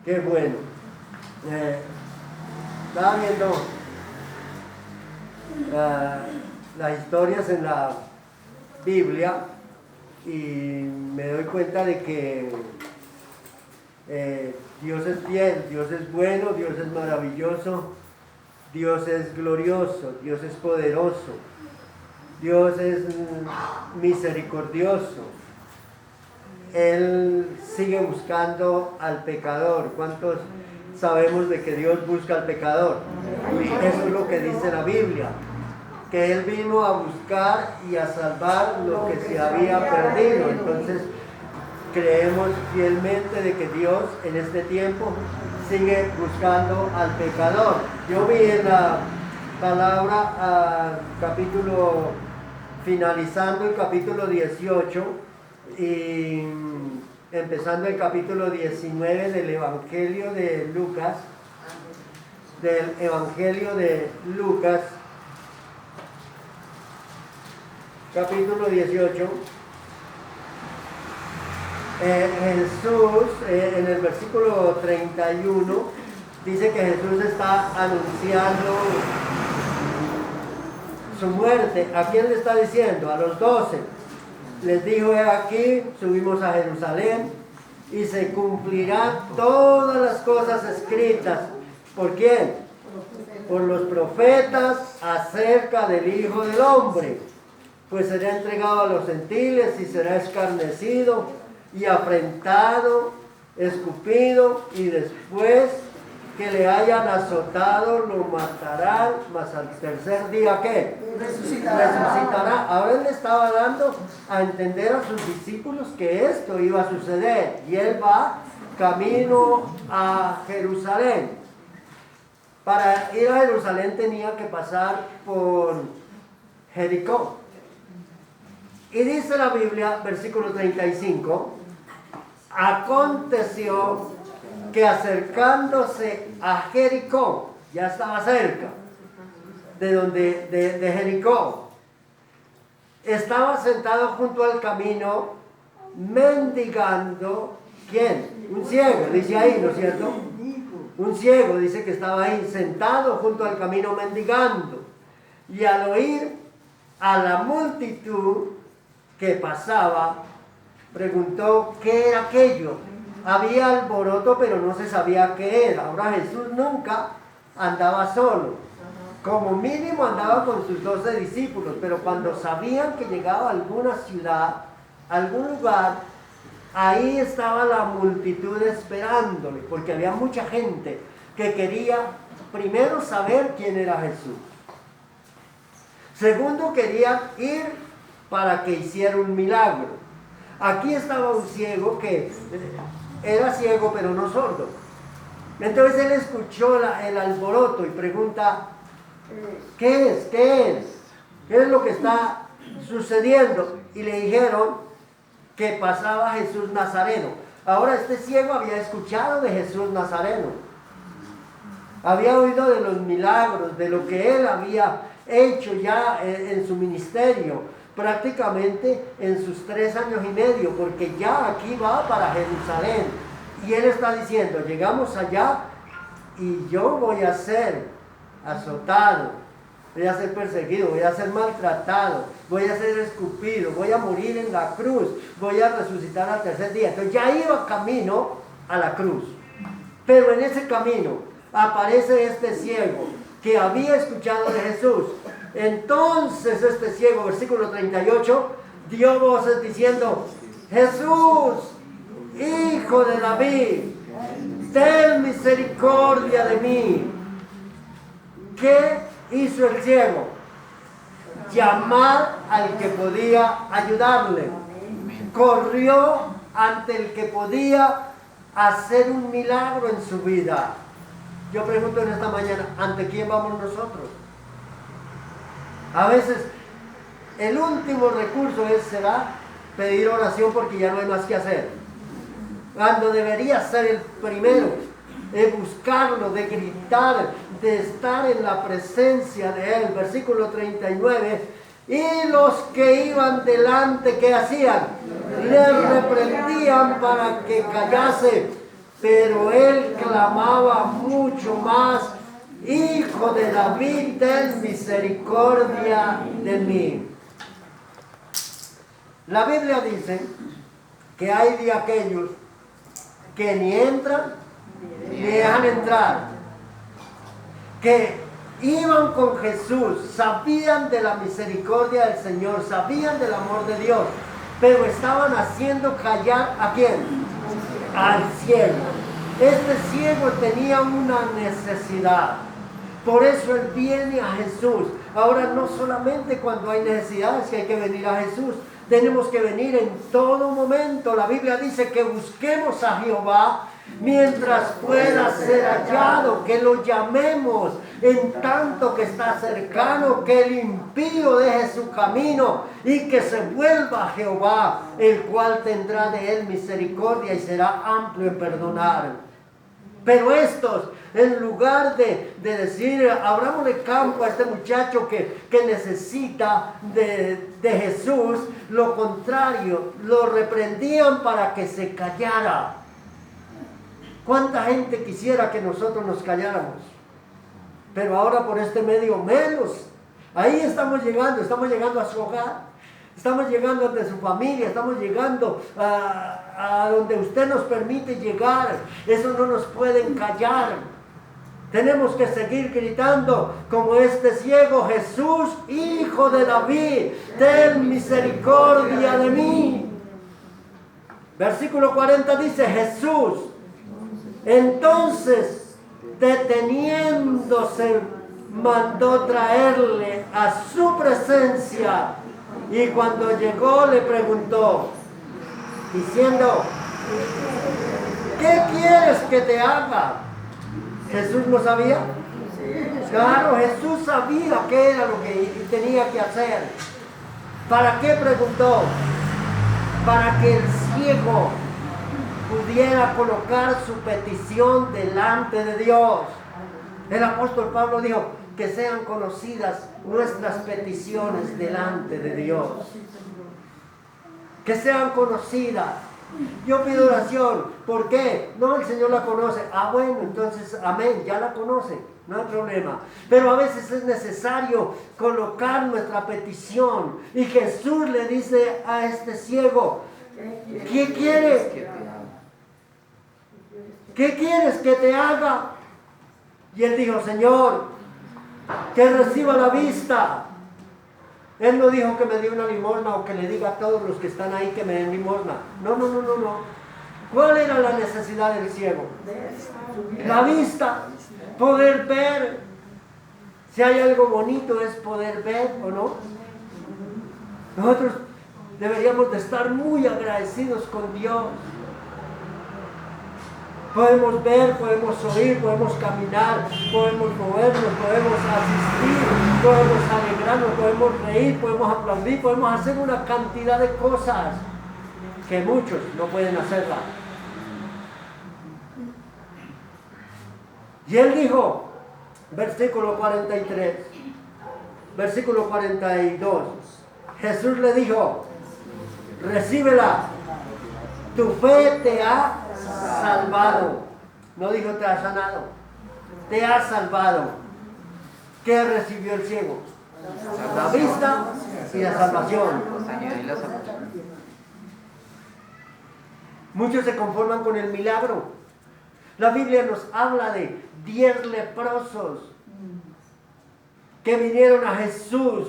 Qué bueno. Estaba viendo las historias en la Biblia y me doy cuenta de que Dios es fiel, Dios es bueno, Dios es maravilloso, Dios es glorioso, Dios es poderoso, Dios es misericordioso. Él sigue buscando al pecador. ¿Cuántos sabemos de que Dios busca al pecador? Eso es lo que dice la Biblia, que Él vino a buscar y a salvar lo que se había perdido. Entonces creemos fielmente de que Dios en este tiempo sigue buscando al pecador. Yo vi en la palabra finalizando el capítulo 18 y empezando el capítulo 19 del Evangelio de Lucas, capítulo 18. Jesús, en el versículo 31, dice que Jesús está anunciando su muerte. ¿A quién le está diciendo? A los 12. Les dijo: he aquí, subimos a Jerusalén y se cumplirán todas las cosas escritas. ¿Por quién? Por los profetas acerca del Hijo del Hombre. Pues será entregado a los gentiles y será escarnecido y afrentado, escupido, y después que le hayan azotado lo matarán, mas al tercer día ¿qué? Resucitará. Ahora él le estaba dando a entender a sus discípulos que esto iba a suceder, y él va camino a Jerusalén. Para ir a Jerusalén tenía que pasar por Jericó. Y dice la Biblia, versículo 35, aconteció que acercándose a Jericó, ya estaba cerca de Jericó, estaba sentado junto al camino mendigando. ¿Quién? Un ciego, dice ahí, ¿no es cierto? Un ciego dice que estaba ahí sentado junto al camino mendigando, y al oír a la multitud que pasaba, preguntó qué era aquello. Había alboroto, pero no se sabía qué era. Ahora Jesús nunca andaba solo, como mínimo andaba con sus 12 discípulos, pero cuando sabían que llegaba a alguna ciudad, algún lugar, ahí estaba la multitud esperándole, porque había mucha gente que quería primero saber quién era Jesús. Segundo, querían ir para que hiciera un milagro. Aquí estaba un ciego que era ciego pero no sordo. Entonces él escuchó el alboroto y pregunta: ¿qué es? ¿Qué es? ¿Qué es lo que está sucediendo? Y le dijeron que pasaba Jesús Nazareno. Ahora este ciego había escuchado de Jesús Nazareno, había oído de los milagros, de lo que él había hecho ya en su ministerio, prácticamente en sus 3 años y medio, porque ya aquí va para Jerusalén. Y él está diciendo: llegamos allá y yo voy a ser azotado, voy a ser perseguido, voy a ser maltratado, voy a ser escupido, voy a morir en la cruz, voy a resucitar al tercer día. Entonces ya iba camino a la cruz, pero en ese camino aparece este ciego que había escuchado de Jesús. Entonces este ciego, versículo 38, dio voces diciendo: Jesús, Hijo de David, ten misericordia de mí. ¿Qué hizo el ciego? Llamar al que podía ayudarle. Corrió ante el que podía hacer un milagro en su vida. Yo pregunto en esta mañana: ¿ante quién vamos nosotros? A veces el último recurso será pedir oración porque ya no hay más que hacer, cuando debería ser el primero, de buscarlo, de gritar, de estar en la presencia de Él. Versículo 39, y los que iban delante, ¿qué hacían? Le reprendían para que callase, pero él clamaba mucho más: Hijo de David, ten misericordia de mí. La Biblia dice que hay de aquellos que ni entran ni dejan entrar, que iban con Jesús, sabían de la misericordia del Señor, sabían del amor de Dios, pero estaban haciendo callar ¿a quién? Al ciego. Este ciego tenía una necesidad, por eso él viene a Jesús. Ahora, no solamente cuando hay necesidades que hay que venir a Jesús, tenemos que venir en todo momento. La Biblia dice que busquemos a Jehová mientras pueda ser hallado, que lo llamemos en tanto que está cercano, que el impío deje su camino y que se vuelva a Jehová, el cual tendrá de él misericordia y será amplio en perdonar. Pero estos, en lugar de decir, abramosle campo a este muchacho que necesita de Jesús, lo contrario, lo reprendían para que se callara. ¿Cuánta gente quisiera que nosotros nos calláramos? Pero ahora por este medio menos. Ahí estamos llegando a su hogar, estamos llegando ante su familia, estamos llegando a donde usted nos permite llegar. Eso no nos pueden callar. Tenemos que seguir gritando como este ciego: Jesús, Hijo de David, ten misericordia de mí. Versículo 40 dice: Jesús, entonces, deteniéndose, mandó traerle a su presencia, y cuando llegó le preguntó, diciendo: ¿qué quieres que te haga? ¿Jesús no sabía? Claro, Jesús sabía qué era lo que tenía que hacer. ¿Para qué preguntó? Para que el ciego pudiera colocar su petición delante de Dios. El apóstol Pablo dijo: que sean conocidas nuestras peticiones delante de Dios. Que sean conocidas. Yo pido oración. ¿Por qué? No, el Señor la conoce. Ah, bueno, entonces, amén, ya la conoce. No hay problema. Pero a veces es necesario colocar nuestra petición. Y Jesús le dice a este ciego: ¿qué quieres? ¿Qué quieres que te haga? Y él dijo: Señor, que reciba la vista. Él no dijo que me dé una limosna o que le diga a todos los que están ahí que me den limosna. No. ¿Cuál era la necesidad del ciego? La vista. Poder ver. Si hay algo bonito es poder ver, ¿o no? Nosotros deberíamos de estar muy agradecidos con Dios. Podemos ver, podemos oír, podemos caminar, podemos movernos, podemos asistir, podemos alegrarnos, podemos reír, podemos aplaudir, podemos hacer una cantidad de cosas que muchos no pueden hacerla. Y él dijo, versículo 43, versículo 42, Jesús le dijo: recíbela, tu fe te ha salvado. No dijo te ha sanado, te ha salvado. ¿Qué recibió el ciego? La vista y la salvación. Muchos se conforman con el milagro. La Biblia nos habla de 10 leprosos que vinieron a Jesús.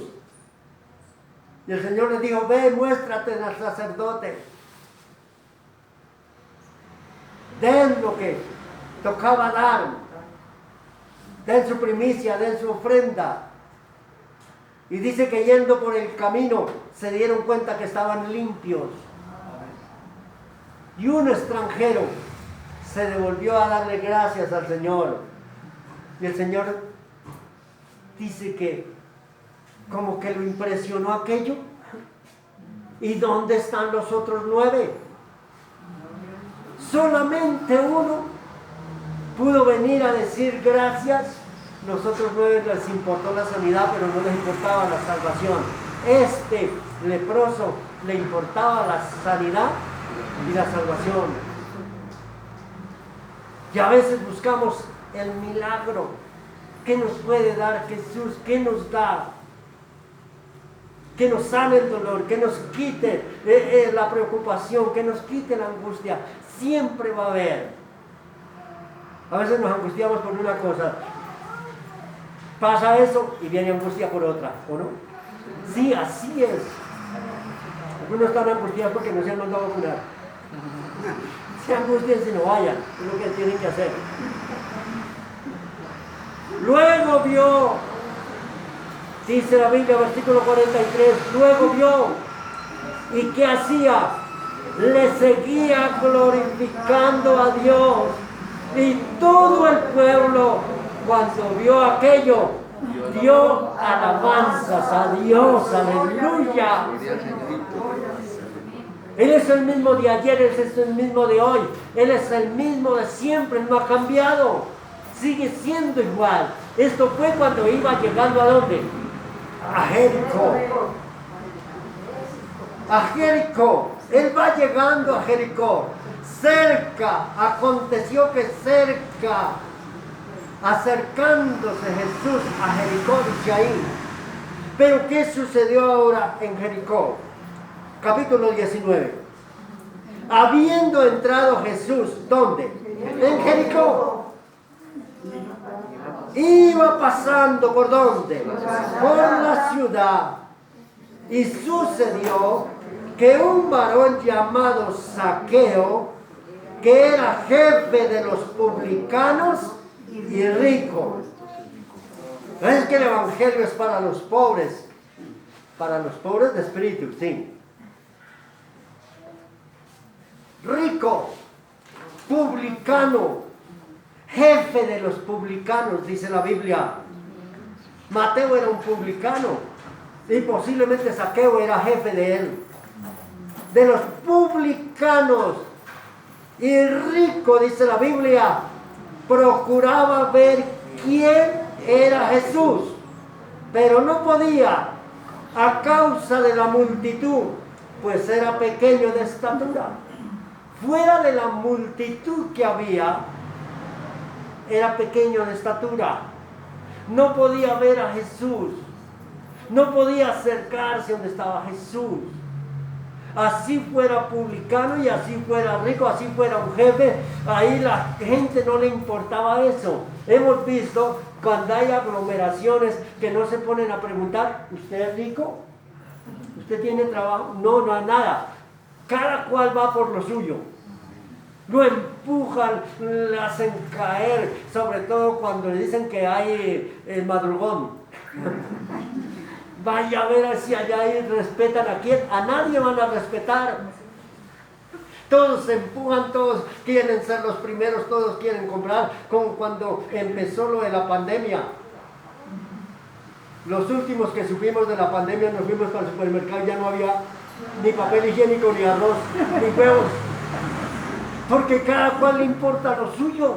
Y el Señor les dijo: ve, muéstrate al sacerdote. Den lo que tocaba dar. Den su primicia, den su ofrenda. Y dice que yendo por el camino se dieron cuenta que estaban limpios. Y un extranjero se devolvió a darle gracias al Señor. Y el Señor dice que como que lo impresionó aquello. ¿Y dónde están los otros 9? Solamente uno pudo venir a decir gracias. Los otros 9 les importó la sanidad, pero no les importaba la salvación. Este leproso le importaba la sanidad y la salvación. Y a veces buscamos el milagro. ¿Qué nos puede dar Jesús? ¿Qué nos da? Que nos sane el dolor, que nos quite la preocupación, que nos quite la angustia. Siempre va a haber. A veces nos angustiamos por una cosa. Pasa eso y viene angustia por otra, ¿o no? Sí, así es. Algunos están angustiados porque no se han mandado a vacunar. Se angustien si no vayan, es lo que tienen que hacer. Luego vio, dice la Biblia, versículo 43, luego vio, ¿y qué hacía? Le seguía glorificando a Dios. Y todo el pueblo, cuando vio aquello, dio alabanzas a Dios, aleluya. Él es el mismo de ayer, Él es el mismo de hoy, Él es el mismo de siempre, no ha cambiado, sigue siendo igual. Esto fue cuando iba llegando ¿a dónde? A Jericó. A Jericó, Él va llegando a Jericó. Cerca, aconteció que cerca, acercándose Jesús a Jericó, dice ahí. Pero ¿qué sucedió ahora en Jericó? Capítulo 19. Habiendo entrado Jesús, ¿dónde? En Jericó. Iba pasando ¿por dónde? Por la ciudad. Y sucedió que un varón llamado Zaqueo, que era jefe de los publicanos y rico. No es que el evangelio es para los pobres de espíritu, sí. Rico, publicano, jefe de los publicanos, dice la Biblia. Mateo era un publicano y posiblemente Zaqueo era jefe de él. De los publicanos y rico, dice la Biblia, procuraba ver quién era Jesús, pero no podía a causa de la multitud, pues era pequeño de estatura. Fuera de la multitud que había, era pequeño de estatura. No podía ver a Jesús, no podía acercarse donde estaba Jesús. Así fuera publicano y así fuera rico, así fuera un jefe, ahí la gente no le importaba eso. Hemos visto cuando hay aglomeraciones que no se ponen a preguntar, ¿usted es rico? ¿Usted tiene trabajo? No, no hay nada. Cada cual va por lo suyo. Lo empujan, lo hacen caer, sobre todo cuando le dicen que hay el madrugón. Vaya a ver si allá ahí respetan a quién. A nadie van a respetar. Todos se empujan, todos quieren ser los primeros, todos quieren comprar, como cuando empezó lo de la pandemia. Los últimos que supimos de la pandemia nos fuimos para el supermercado, ya no había ni papel higiénico, ni arroz, ni huevos. Porque cada cual le importa lo suyo.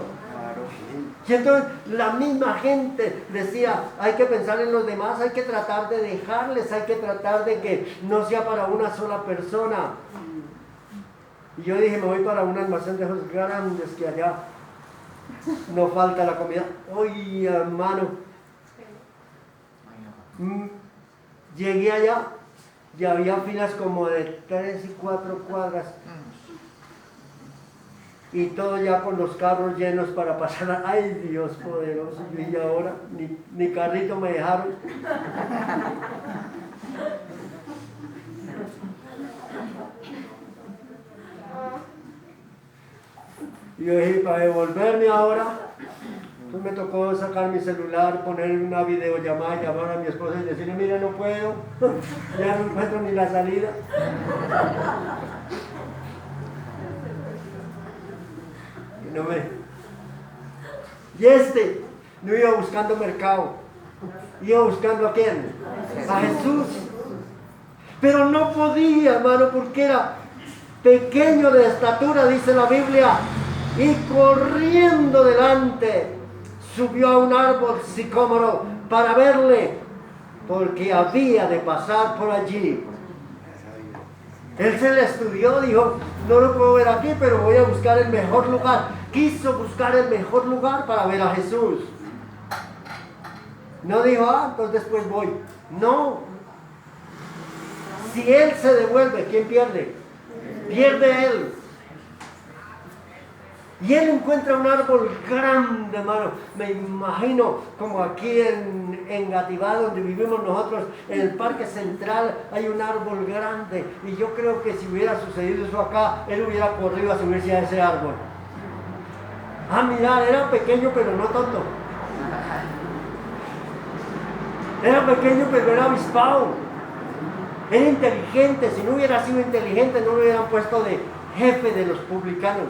Y entonces la misma gente decía, hay que pensar en los demás, hay que tratar de dejarles, hay que tratar de que no sea para una sola persona. Y yo dije, me voy para un almacén de esos grandes que allá no falta la comida. Oye, hermano, llegué allá y había filas como de 3 y 4 cuadras. Y todo ya con los carros llenos para pasar. ¡Ay, Dios poderoso! Y ahora ni carrito me dejaron. Y yo dije, para devolverme ahora, pues me tocó sacar mi celular, poner una videollamada, llamar a mi esposa y decirle, mira, no puedo, ya no encuentro ni la salida. No me... Y no iba buscando mercado, iba buscando ¿a quién? A Jesús. Pero no podía, hermano, porque era pequeño de estatura, dice la Biblia, y corriendo delante subió a un árbol sicómoro para verle, porque había de pasar por allí. Él se le estudió, dijo, no lo puedo ver aquí, pero voy a buscar el mejor lugar. quiso buscar el mejor lugar para ver a Jesús. No dijo, entonces después voy. No. Si él se devuelve, ¿quién pierde? Pierde él. Y él encuentra un árbol grande, hermano. Me imagino como aquí en Gativá, donde vivimos nosotros, en el Parque Central, hay un árbol grande. Y yo creo que si hubiera sucedido eso acá, él hubiera corrido a subirse a ese árbol. Mirá, era pequeño pero no tonto. Era pequeño pero era avispado. Era inteligente. Si no hubiera sido inteligente, no lo hubieran puesto de jefe de los publicanos.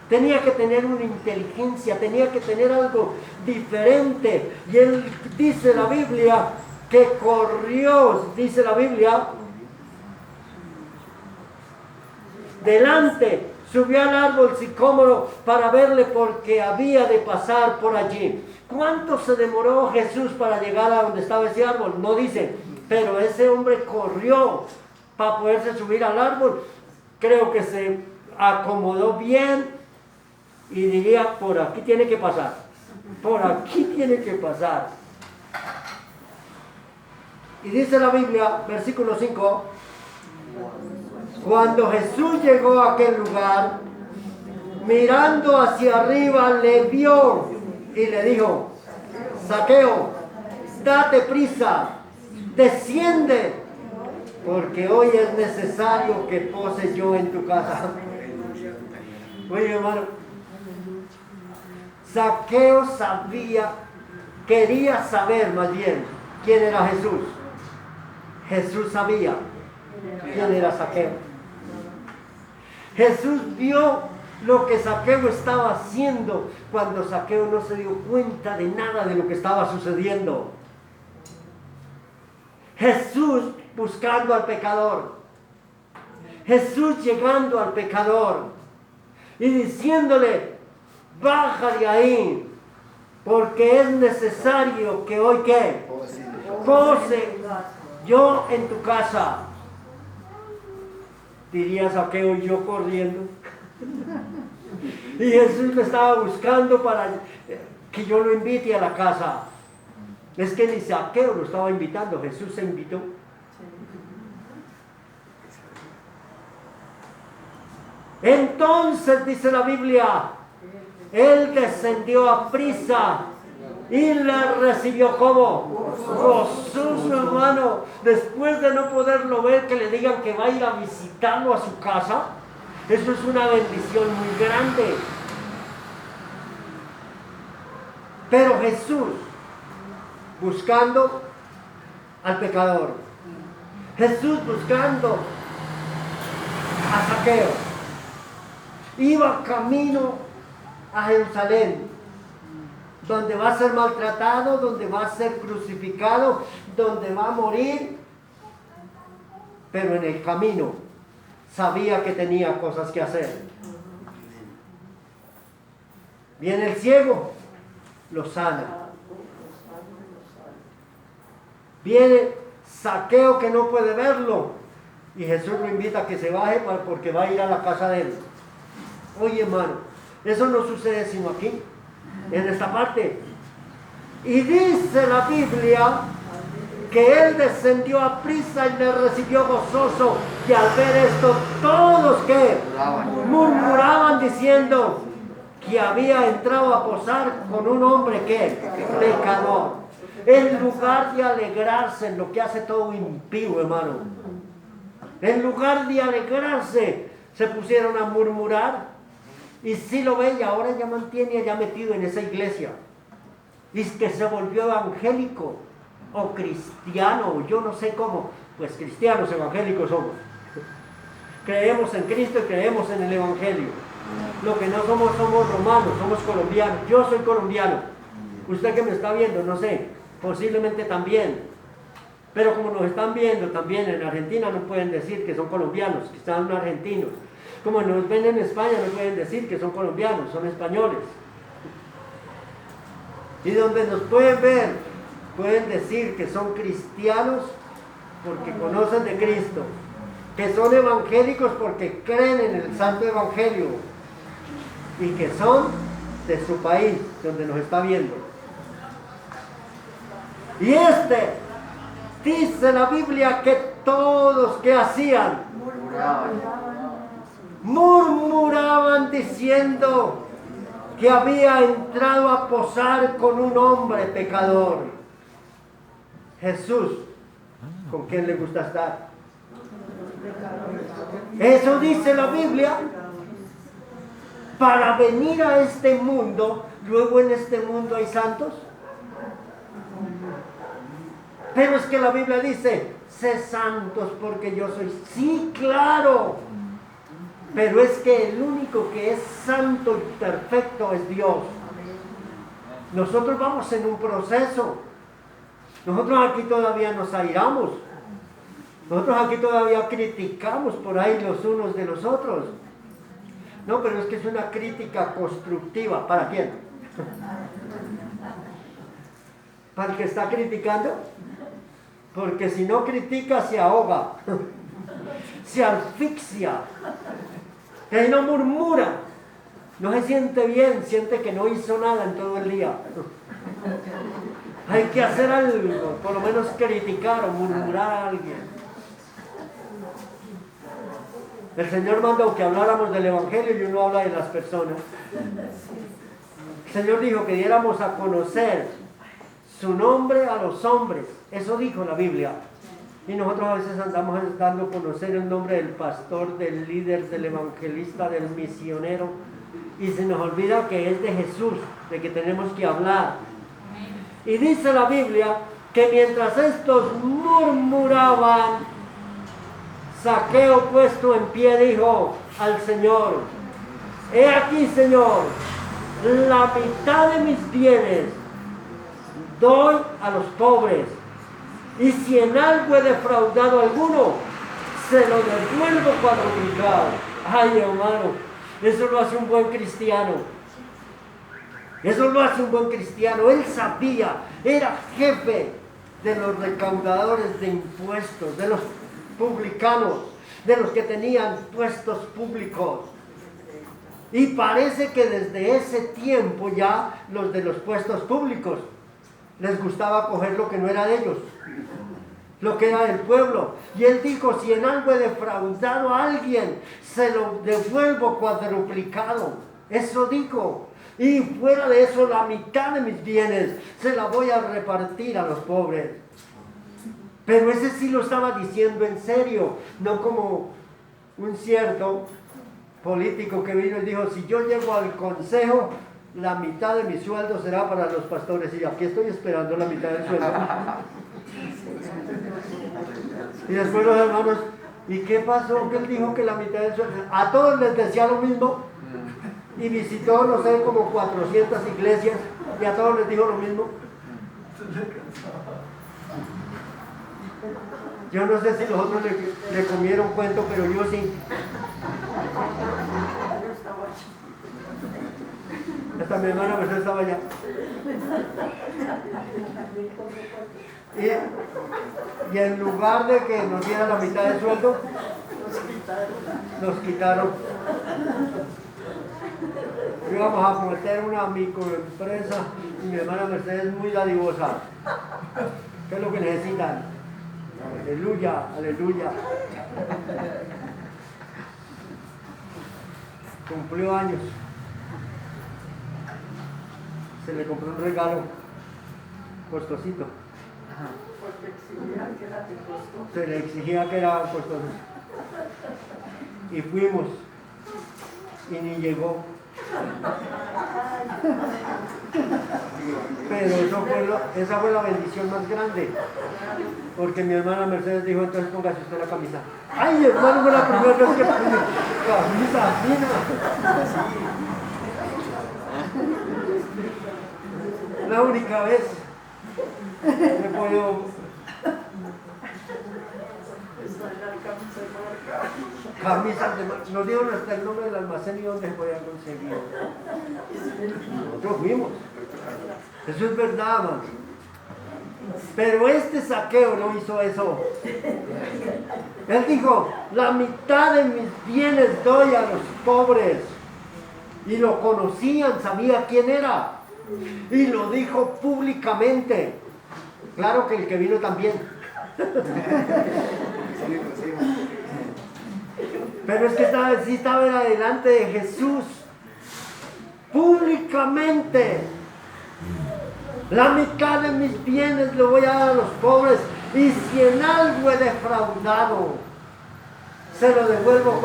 Tenía que tener una inteligencia, tenía que tener algo diferente. Y él dice la Biblia que corrió, dice la Biblia, delante, subió al árbol sicómoro para verle porque había de pasar por allí. ¿Cuánto se demoró Jesús para llegar a donde estaba ese árbol? No dice, pero ese hombre corrió para poderse subir al árbol. Creo que se acomodó bien. Y diría, por aquí tiene que pasar. Por aquí tiene que pasar. Y dice la Biblia, versículo 5. Cuando Jesús llegó a aquel lugar, mirando hacia arriba, le vio y le dijo, Zaqueo, date prisa, desciende, porque hoy es necesario que pose yo en tu casa. Oye, hermano, Zaqueo quería saber más bien quién era Jesús. Jesús sabía quién era Zaqueo. Jesús vio lo que Zaqueo estaba haciendo cuando Zaqueo no se dio cuenta de nada de lo que estaba sucediendo. Jesús buscando al pecador. Jesús llegando al pecador y diciéndole, baja de ahí, porque es necesario que hoy, ¿qué? Pose yo en tu casa. Diría Zaqueo, y yo corriendo. Y Jesús me estaba buscando para que yo lo invite a la casa. Es que ni Zaqueo lo estaba invitando, Jesús se invitó. Entonces, dice la Biblia, él descendió a prisa y le recibió como gozoso, hermano. Después de no poderlo ver, que le digan que va a ir a visitarlo a su casa, eso es una bendición muy grande. Pero Jesús, buscando al pecador, Jesús buscando a Zaqueo, iba camino a Jerusalén, donde va a ser maltratado, donde va a ser crucificado, donde va a morir, pero en el camino sabía que tenía cosas que hacer. Viene el ciego, lo sana. Viene Zaqueo que no puede verlo y Jesús lo invita a que se baje porque va a ir a la casa de él. Oye, hermano, eso no sucede sino aquí, en esta parte. Y dice la Biblia que él descendió a prisa y le recibió gozoso. Y al ver esto, todos que murmuraban diciendo que había entrado a posar con un hombre que pecador. En lugar de alegrarse en lo que hace todo impío, hermano, en lugar de alegrarse, se pusieron a murmurar. Y sí lo ve, y ahora ya mantiene allá metido en esa iglesia. Y es que se volvió evangélico o cristiano, yo no sé cómo. Pues cristianos evangélicos somos. Creemos en Cristo y creemos en el evangelio. Lo que no somos romanos, somos colombianos. Yo soy colombiano. Usted que me está viendo, no sé, posiblemente también. Pero como nos están viendo también en Argentina, no pueden decir que son colombianos, que son argentinos. Como nos ven en España, no pueden decir que son colombianos, son españoles. Y donde nos pueden ver, pueden decir que son cristianos porque conocen de Cristo, que son evangélicos porque creen en el santo evangelio. y que son de su país, donde nos está viendo. Y dice la Biblia que todos que hacían, murmuraban diciendo que había entrado a posar con un hombre pecador. Jesús, ¿con quién le gusta estar? Eso dice la Biblia. Para venir a este mundo, luego en este mundo hay santos. Pero es que la Biblia dice, sé santos porque yo soy. Sí, claro. Pero es que el único que es santo y perfecto es Dios. Nosotros vamos en un proceso. Nosotros aquí todavía nos airamos. Nosotros aquí todavía criticamos por ahí los unos de los otros. No, pero es que es una crítica constructiva. ¿Para quién? ¿Para el que está criticando? Porque si no critica se ahoga, se asfixia, que no murmura, no se siente bien, siente que no hizo nada en todo el día. Hay que hacer algo, por lo menos criticar o murmurar a alguien. El Señor mandó que habláramos del Evangelio y uno habla de las personas. El Señor dijo que diéramos a conocer su nombre a los hombres. Eso dijo la Biblia. Y nosotros a veces andamos dando a conocer el nombre del pastor, del líder, del evangelista, del misionero. Y se nos olvida que es de Jesús, de que tenemos que hablar. Y dice la Biblia que mientras estos murmuraban, Zaqueo puesto en pie dijo al Señor: he aquí, Señor, la mitad de mis bienes doy a los pobres, y si en algo he defraudado a alguno, se lo devuelvo cuadruplicado. Ay, hermano, eso lo hace un buen cristiano. Eso lo hace un buen cristiano. Él sabía, era jefe de los recaudadores de impuestos, de los publicanos, de los que tenían puestos públicos. Y parece que desde ese tiempo ya los de los puestos públicos les gustaba coger lo que no era de ellos, lo que era del pueblo. Y él dijo: si en algo he defraudado a alguien, se lo devuelvo cuadruplicado. Eso dijo. Y fuera de eso, la mitad de mis bienes se la voy a repartir a los pobres. Pero ese sí lo estaba diciendo en serio, no como un cierto político que vino y dijo: si yo llego al consejo, la mitad de mi sueldo será para los pastores. Y aquí estoy esperando la mitad del sueldo. Y después los hermanos: ¿y qué pasó? Que él dijo que la mitad del sueldo. A todos les decía lo mismo. Y visitó, no sé, como 400 iglesias. Y a todos les dijo lo mismo. Yo no sé si los otros le comieron cuento, pero yo sí. Hasta mi hermana Mercedes estaba allá. Y en lugar de que nos diera la mitad del sueldo, nos quitaron. Íbamos a meter una microempresa y mi hermana Mercedes es muy dadivosa. ¿Qué es lo que necesitan? Aleluya, aleluya. Cumplió años. Se le compró un regalo costosito. Se le exigía que era costoso. Y fuimos. Y ni llegó. Pero esa fue la bendición más grande, porque mi hermana Mercedes dijo: entonces póngase usted la camisa. Ay, hermano, fue la primera vez que puse camisa fina. La única vez me puedo camisas de marca. Nos dieron hasta el nombre del almacén y dónde se podían conseguir. Nosotros fuimos. Eso es verdad, hermano. Pero este Zaqueo no hizo eso. Él dijo: la mitad de mis bienes doy a los pobres. y lo conocían, sabía quién era, y lo dijo públicamente. Claro que el que vino también. Pero es que sí estaba delante de Jesús, públicamente. La mitad de mis bienes le voy a dar a los pobres, y si en algo he defraudado, se lo devuelvo.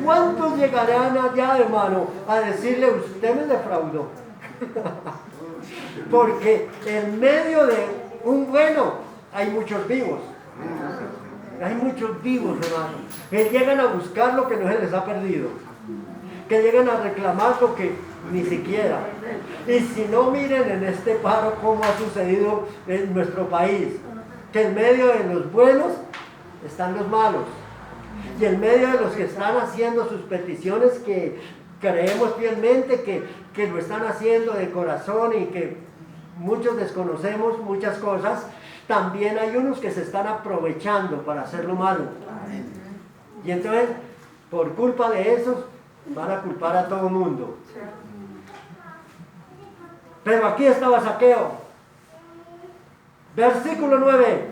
¿Cuántos llegarán allá, hermano, a decirle, usted me defraudó? Porque en medio de un bueno hay muchos vivos. Hay muchos vivos, hermano, que llegan a buscar lo que no se les ha perdido, que llegan a reclamar lo que ni siquiera. Y si no, miren en este paro cómo ha sucedido en nuestro país, que en medio de los buenos están los malos, y en medio de los que están haciendo sus peticiones, que creemos fielmente que lo están haciendo de corazón y que muchos desconocemos muchas cosas, también hay unos que se están aprovechando para hacer lo malo. Y entonces, por culpa de esos, van a culpar a todo el mundo. Pero aquí estaba Zaqueo. Versículo 9.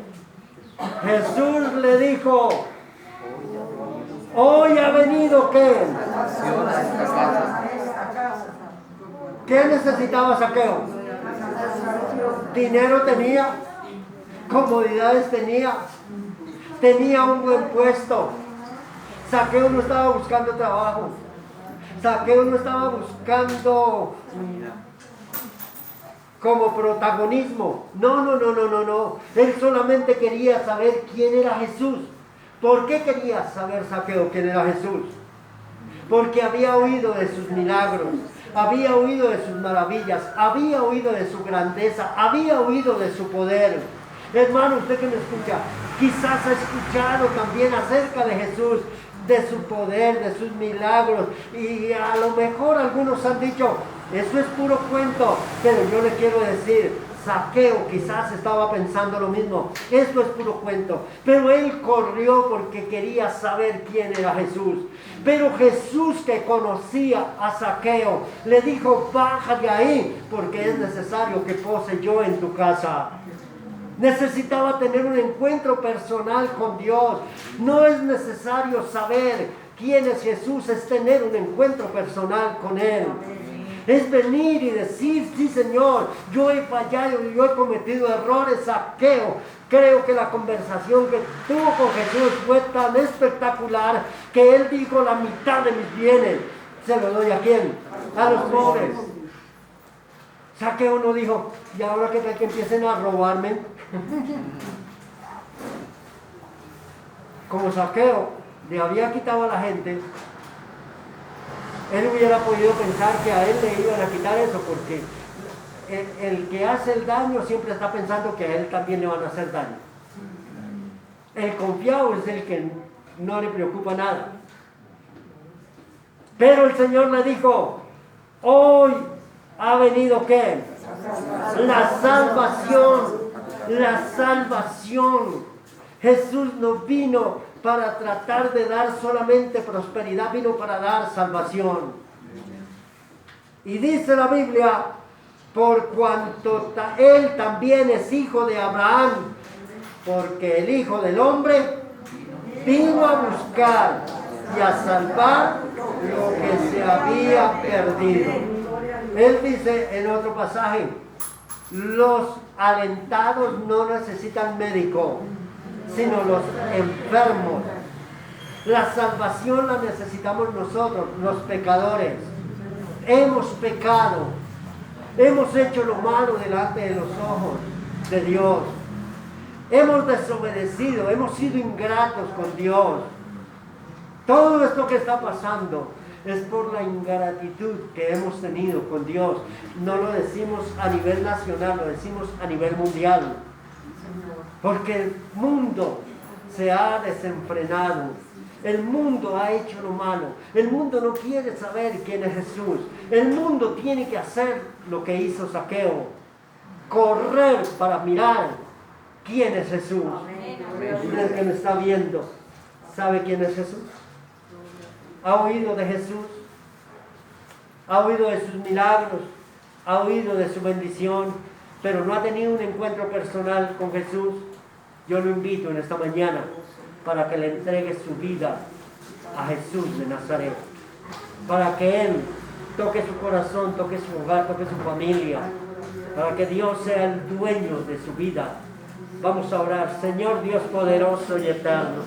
Jesús le dijo, hoy ha venido ¿qué? ¿Qué necesitaba Zaqueo? Dinero tenía, comodidades tenía un buen puesto. Zaqueo no estaba buscando trabajo. Zaqueo no estaba buscando como protagonismo. No. Él solamente quería saber quién era Jesús. ¿Por qué quería saber Zaqueo quién era Jesús? Porque había oído de sus milagros, había oído de sus maravillas, había oído de su grandeza, había oído de su poder. Hermano, usted que me escucha, quizás ha escuchado también acerca de Jesús, de su poder, de sus milagros, y a lo mejor algunos han dicho, eso es puro cuento, pero yo le quiero decir, Zaqueo quizás estaba pensando lo mismo, esto es puro cuento, pero él corrió porque quería saber quién era Jesús. Pero Jesús, que conocía a Zaqueo, le dijo, baja de ahí, porque es necesario que pose yo en tu casa. Necesitaba tener un encuentro personal con Dios. No es necesario saber quién es Jesús, es tener un encuentro personal con Él. Es venir y decir, sí Señor, yo he fallado, yo he cometido errores, Zaqueo. Creo que la conversación que tuvo con Jesús fue tan espectacular que Él dijo, la mitad de mis bienes se lo doy ¿a quién? A los pobres. Zaqueo no dijo, y ahora que tal que empiecen a robarme. Como Zaqueo le había quitado a la gente, él hubiera podido pensar que a él le iban a quitar eso, porque el que hace el daño siempre está pensando que a él también le van a hacer daño. El confiado es el que no le preocupa nada. Pero el Señor le dijo, hoy ha venido ¿qué? La salvación. La salvación. Jesús no vino para tratar de dar solamente prosperidad, vino para dar salvación. Y dice la Biblia, por cuanto él también es hijo de Abraham, porque el Hijo del Hombre vino a buscar y a salvar lo que se había perdido. Él dice en otro pasaje, los alentados no necesitan médico, sino los enfermos. La salvación la necesitamos nosotros, los pecadores. Hemos pecado, hemos hecho lo malo delante de los ojos de Dios. Hemos desobedecido, hemos sido ingratos con Dios. Todo esto que está pasando es por la ingratitud que hemos tenido con Dios. No lo decimos a nivel nacional, lo decimos a nivel mundial. Porque el mundo se ha desenfrenado. El mundo ha hecho lo malo. El mundo no quiere saber quién es Jesús. El mundo tiene que hacer lo que hizo Zaqueo. Correr para mirar quién es Jesús. El que me está viendo, ¿sabe quién es Jesús? ¿Ha oído de Jesús? ha oído de sus milagros, ha oído de su bendición, pero no ha tenido un encuentro personal con Jesús, yo lo invito en esta mañana para que le entregue su vida a Jesús de Nazaret, para que Él toque su corazón, toque su hogar, toque su familia, para que Dios sea el dueño de su vida. Vamos a orar. Señor Dios poderoso y eterno,